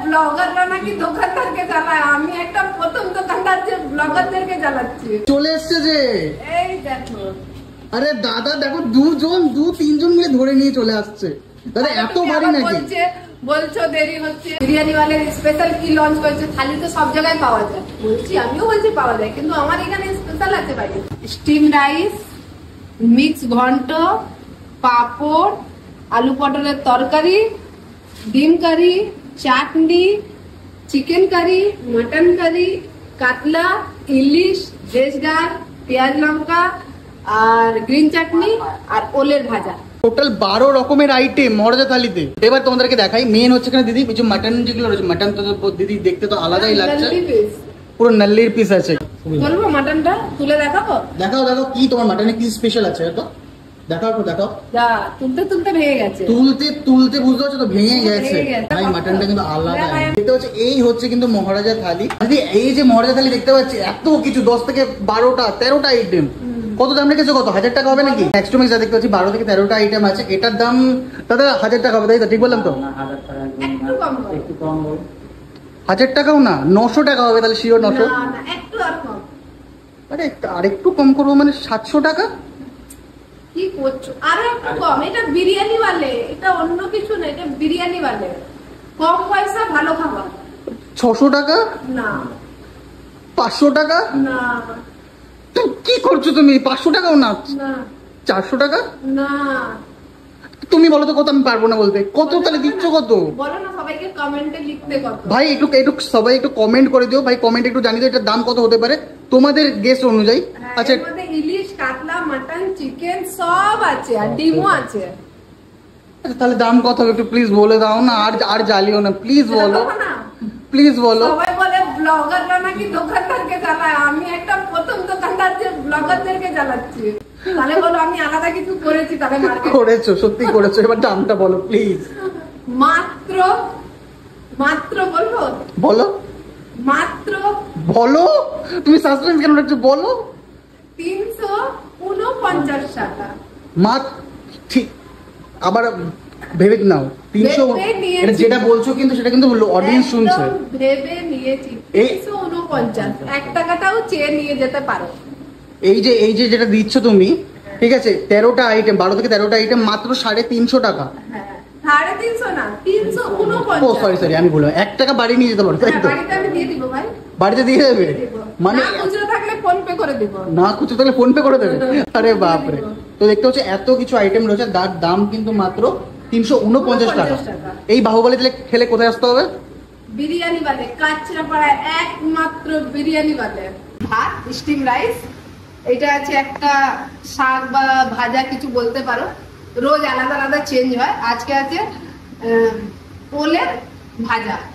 ব্লগাররা নাকি দোকানদারকে জ্বালায়, আমি একটা প্রথম দোকানদার যে ব্লগারদেরকে জ্বালাচ্ছি। চলে এসছে যে, এই দেখো। আরে দাদা দেখো, দু তিনজন মিলে ধরে নিয়ে চলে আসছে। দাদা এত ভারী নাকি? বলছো দেরি হচ্ছে, বিরিয়ানি ওয়ালের স্পেশাল কি লঞ্চ করেছে? থালি তো সব জায়গায় পাওয়া যায়, বলছি আমিও বলছি পাওয়া যায়, কিন্তু আমার এখানে স্পেশাল আছে ভাই। স্টিম রাইস, মিক্স ঘন্ট, পাপড়, আলু পটলের তরকারি, ডিম কারি, চাটনি, চিকেন কারি, মটন কারি, কাতলা, ইলিশ, ভেজ ডাল, পেঁয়াজ লঙ্কা আর গ্রিন চাটনি আর ওলের ভাজা। টোটাল 12 রকমের আইটেম মহারাজা থালিতে। এবার তোমাদেরকে দেখাই মেন হচ্ছে এখানে দিদি কিছু মাটন যেগুলো রয়েছে, মাটন তো দিদি দেখতে তো আলাদাই লাগছে, পুরো নাল্লির পিস আছে। বলবো মাটনটা তুলে দেখাবো? দেখাও দেখাও, কি তোমার মাটনে কি স্পেশাল আছে তো দেখাও তো, দেখাও। তুলতে তুলতে ভেঙে গেছে, তুলতে বুঝতে পারছো তো ভেঙে গেছে ভাই। মাটনটা কিন্তু আলাদা দেখতে পাচ্ছি। এই হচ্ছে কিন্তু মহারাজা থালি। দিদি এই যে মহারাজা থালি দেখতে পাচ্ছি, এত কিছু 10 থেকে 12টা 13টা আইটেম। কত দাম রেখেছো? কত 1000 টাকা হবে নাকি? নেক্সট টাইম দেখতে পাচ্ছি 12 থেকে 13টা আইটেম আছে। এটার দাম দাদা 1000 টাকা হবে, তাই তো? ঠিক বললাম তো? 1000 টাকাও না, 900 টাকা হবে তাহলে। শিওর 900? আরে আর একটু কম করবো মানে 700 টাকা। কি করছো? আরো একটু কম। এটা বিরিয়ানি ওয়ালে, এটা অন্য কিছু না, এটা বিরিয়ানি ওয়ালে। কম পয়সা ভালো খাবার। 600 টাকা না, 500 টাকা না। কি করছো তুমি? 500 টাকাও না, 400 টাকা না। তুমি বলো তো কত? আমি পারবো না বলতে। কত তাহলে দিচ্ছ? কত বলো না, সবাইকে কমেন্টে লিখতে কত। ভাই একটু সবাই একটু কমেন্ট করে দিও ভাই, কমেন্ট একটু জানিয়ে দিও এটার দাম কত হতে পারে তোমাদের গেস অনুযায়ী। আচ্ছা, এর মধ্যে ইলিশ, কাতলা, মাটন, চিকেন সব আছে আর ডিমও আছে। তাহলে দাম কত হবে একটু প্লিজ বলে দাও না। আর জ্বালিও না, প্লিজ বলো, প্লিজ বলো। সবাই বলে ব্লগাররা নাকি দোকানদারকে জ্বালায়, আমি একটা প্রথম দোকানদার যে ব্লগারদেরকে জ্বালাচ্ছি। তাহলে বলো আমি আলাদা কিছু করেছি? তাহলে করেছো, সত্যি করেছো। এবার দামটা বলো প্লিজ। মাত্র বলবো? বলো মাত্র বলো, তুমি সাসপেন্স কেন রাখছো? বলো। 349 টাকা মাত্র। ঠিক, আবার ভেবে নাও 300। এটা যেটা বলছো কিন্তু সেটা কিন্তু অডিয়েন্স শুনছে। ভেবে নিয়েছি 349। 1 টাকাটাও চেয়ে নিয়ে যেতে পারো। এই যে যেটা দিচ্ছ তুমি, ঠিক আছে, 13টা আইটেম, 12 থেকে 13টা আইটেম, মাত্র 350 টাকা। হ্যাঁ, 350 না, 349। ও সরি আমি বললাম 1 টাকা বাড়ি নিয়ে যেতে পারো, তাই তো? বাড়িতে আমি দিয়ে দিব ভাই। বাড়িতে দিয়ে দেবে মানে? খুচরো থাকলে ফোন পে করে দিব। না খুচরো থাকলে ফোন পে করে দেবে? আরে বাপরে। তো দেখতে হচ্ছে এত কিছু আইটেম রয়েছে, তার দাম কিন্তু মাত্র 349 টাকা। এই বাহুবলী খেলে কোথায় আসতে হবে? বিরিয়ানি বালে, কাঁচরাপাড়ায় একমাত্র বিরিয়ানি বালে। ভাত, স্টিম রাইস, এটা আছে একটা শাক বা ভাজা কিছু বলতে পারো, রোজ আলাদা আলাদা চেঞ্জ হয়। আজকে আছে ওলের ভাজা।